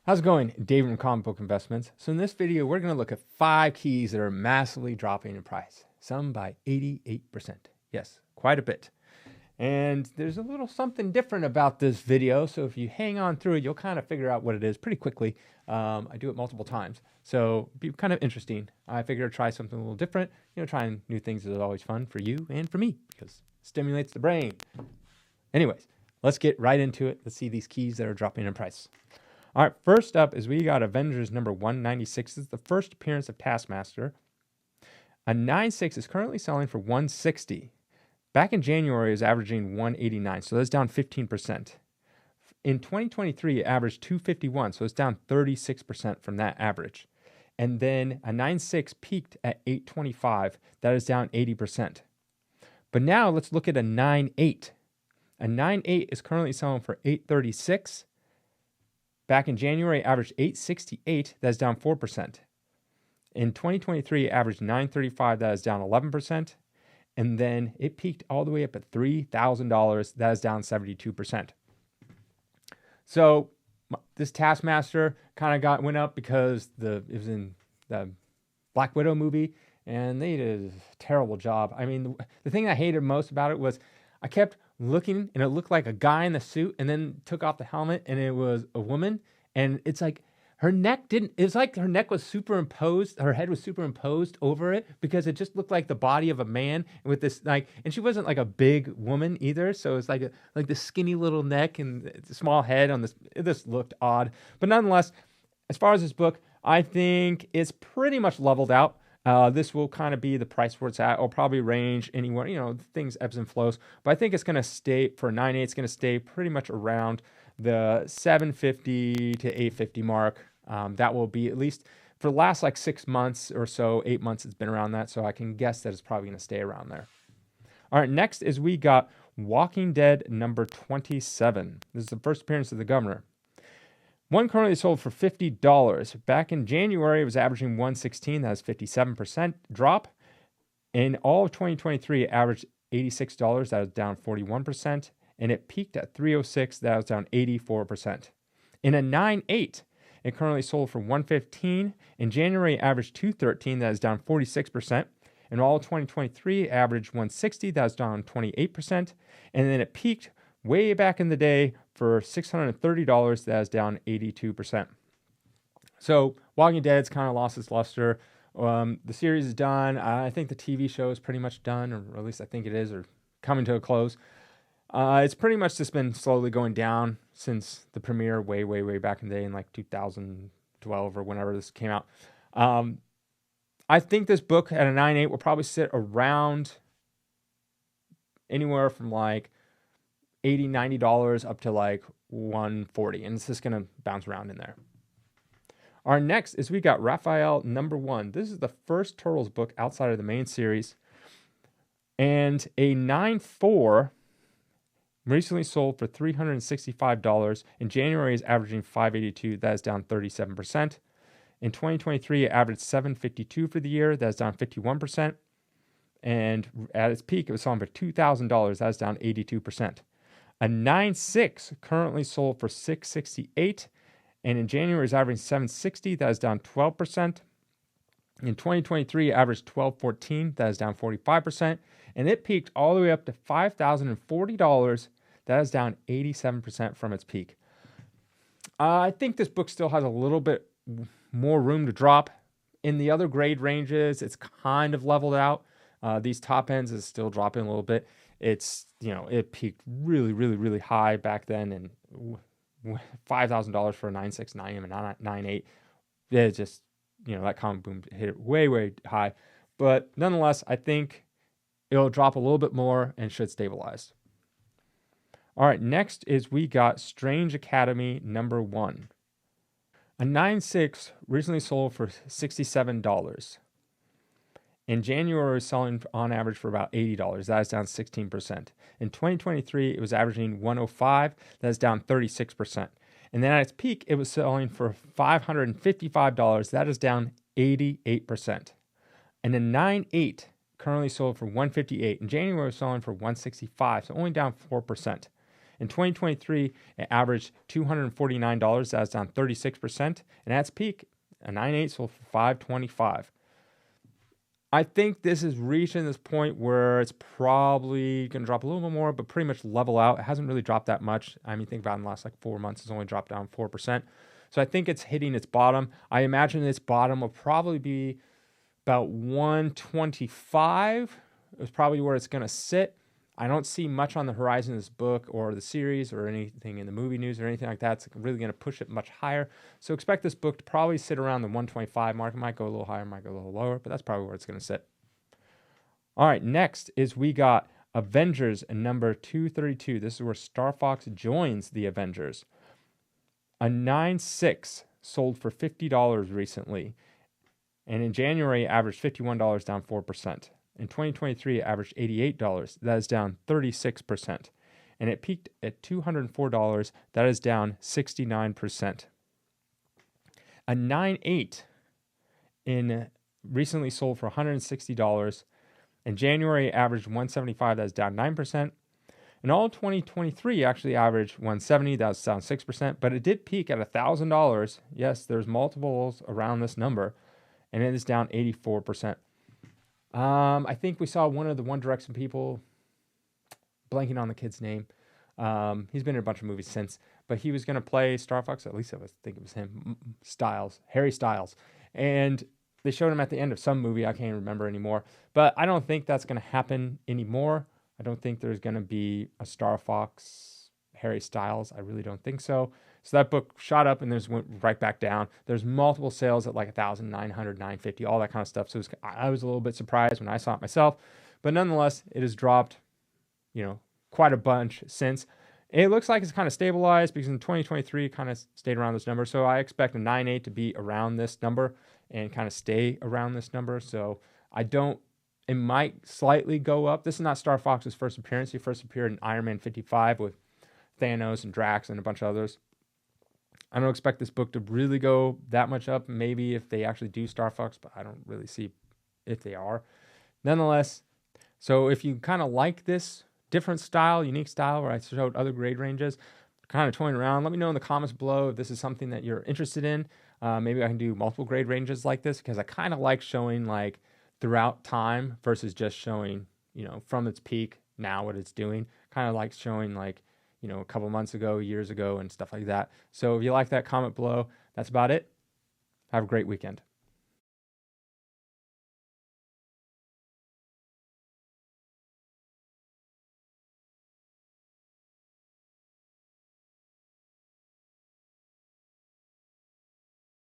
How's it going? David from Comic Book Investments. So in this video, we're going to look at 5 keys that are massively dropping in price, some by 88%. Yes, quite a bit. And there's a little something different about this video, so if you hang on through it, you'll kind of figure out what it is pretty quickly. I do it multiple times, so it'll be kind of interesting. I figured I'd try something a little different. Trying new things is always fun for you and for me because it stimulates the brain. Anyways, let's get right into it. Let's see these keys that are dropping in price. All right, first up is we got Avengers number 196. This is the first appearance of Taskmaster. A 9.6 is currently selling for 160. Back in January, it was averaging 189, so that's down 15%. In 2023, it averaged 251, so it's down 36% from that average. And then a 9.6 peaked at 825. That is down 80%. But now let's look at a 9.8. A 9.8 is currently selling for 836. Back in January, it averaged 868. That's down 4%. In 2023, it averaged 935. That is down 11%. And then it peaked all the way up at $3,000. That is down 72%. So this Taskmaster kind of went up because it was in the Black Widow movie, and they did a terrible job. I mean, the thing I hated most about it was I kept looking, and it looked like a guy in the suit, and then took off the helmet, and it was a woman, and it's like her neck didn't, it's like her neck was superimposed, her head was superimposed over it, because it just looked like the body of a man with this, like, and she wasn't like a big woman either, so it's like the skinny little neck and the small head on this. It just looked odd. But nonetheless, as far as this book, I think it's pretty much leveled out. This will kind of be the price where it's at. It'll probably range anywhere, things ebbs and flows. But I think it's going to stay, for 9.8, it's going to stay pretty much around the 750 to 850 mark. That will be, at least for the last like 6 months or so, 8 months, it's been around that. So I can guess that it's probably going to stay around there. All right, next is we got Walking Dead number 27. This is the first appearance of the Governor. One currently sold for $50. Back in January, it was averaging 116. That is 57% drop. In all of 2023, it averaged $86. That was down 41%. And it peaked at 306. That was down 84%. In a 9.8, it currently sold for 115. In January, it averaged 213. That is down 46%. In all of 2023, it averaged 160. That was down 28%. And then it peaked way back in the day for $630. That is down 82%. So Walking Dead's kind of lost its luster. The series is done. I think the TV show is pretty much done, or at least I think it is, or coming to a close. It's pretty much just been slowly going down since the premiere way, way, way back in the day in like 2012 or whenever this came out. I think this book at a 9.8 will probably sit around anywhere from like $80, $90 up to like $140, and it's just going to bounce around in there. Our next is we got Raphael number 1. This is the first Turtles book outside of the main series, and a 9.4 recently sold for $365. In January, is averaging $582. That is down 37%. In 2023, it averaged $752 for the year. That is down 51%. And at its peak, it was selling for $2,000. That is down 82%. A 9.6 currently sold for $668, and in January is averaging $760. That is down 12%. In 2023, it averaged $1214. That is down 45%, and it peaked all the way up to $5,040. That is down 87% from its peak. I think this book still has a little bit more room to drop. In the other grade ranges, it's kind of leveled out. These top ends is still dropping a little bit. It's, it peaked really, really, really high back then, and $5,000 for a 9.6, 9, and a 9.8. It's just, that comic boom hit it way, way high. But nonetheless, I think it'll drop a little bit more and should stabilize. All right, next is we got Strange Academy number 1. A 9.6 recently sold for $67. In January, it was selling on average for about $80. That is down 16%. In 2023, it was averaging $105. That is down 36%. And then at its peak, it was selling for $555. That is down 88%. And a 9.8 currently sold for $158. In January, it was selling for $165, so only down 4%. In 2023, it averaged $249. That's down 36%. And at its peak, a 9.8 sold for $525. I think this is reaching this point where it's probably going to drop a little bit more, but pretty much level out. It hasn't really dropped that much. I mean, think about it, in the last like 4 months, it's only dropped down 4%. So I think it's hitting its bottom. I imagine its bottom will probably be about 125 is probably where it's going to sit. I don't see much on the horizon of this book or the series or anything in the movie news or anything like that. It's really going to push it much higher. So expect this book to probably sit around the 125 mark. It might go a little higher, might go a little lower, but that's probably where it's going to sit. All right, next is we got Avengers number 232. This is where Star Fox joins the Avengers. A 9.6 sold for $50 recently. And in January, it averaged $51, down 4%. In 2023, it averaged $88. That is down 36%. And it peaked at $204. That is down 69%. A 9.8 recently sold for $160. In January, it averaged $175. That is down 9%. And all 2023 actually averaged $170. That was down 6%. But it did peak at $1,000. Yes, there's multiples around this number. And it is down 84%. I think we saw one of the One Direction people, blanking on the kid's name. He's been in a bunch of movies since, but he was going to play Star Fox. At least I think it was him, Harry Styles. And they showed him at the end of some movie. I can't remember anymore. But I don't think that's going to happen anymore. I don't think there's going to be a Star Fox Harry Styles. I really don't think so. So that book shot up and then went right back down. There's multiple sales at like 1,900, 950, all that kind of stuff. So I was a little bit surprised when I saw it myself. But nonetheless, it has dropped, quite a bunch since. It looks like it's kind of stabilized because in 2023, it kind of stayed around this number. So I expect a 9.8 to be around this number and kind of stay around this number. So it might slightly go up. This is not Star Fox's first appearance. He first appeared in Iron Man 55 with Thanos and Drax and a bunch of others. I don't expect this book to really go that much up. Maybe if they actually do Star Fox, but I don't really see if they are. Nonetheless, so if you kind of like this different style, unique style, where I showed other grade ranges, kind of toying around, let me know in the comments below if this is something that you're interested in. Maybe I can do multiple grade ranges like this because I kind of like showing like throughout time versus just showing, from its peak now what it's doing. Kind of like showing like, a couple months ago, years ago, and stuff like that. So if you like that, comment below. That's about it. Have a great weekend.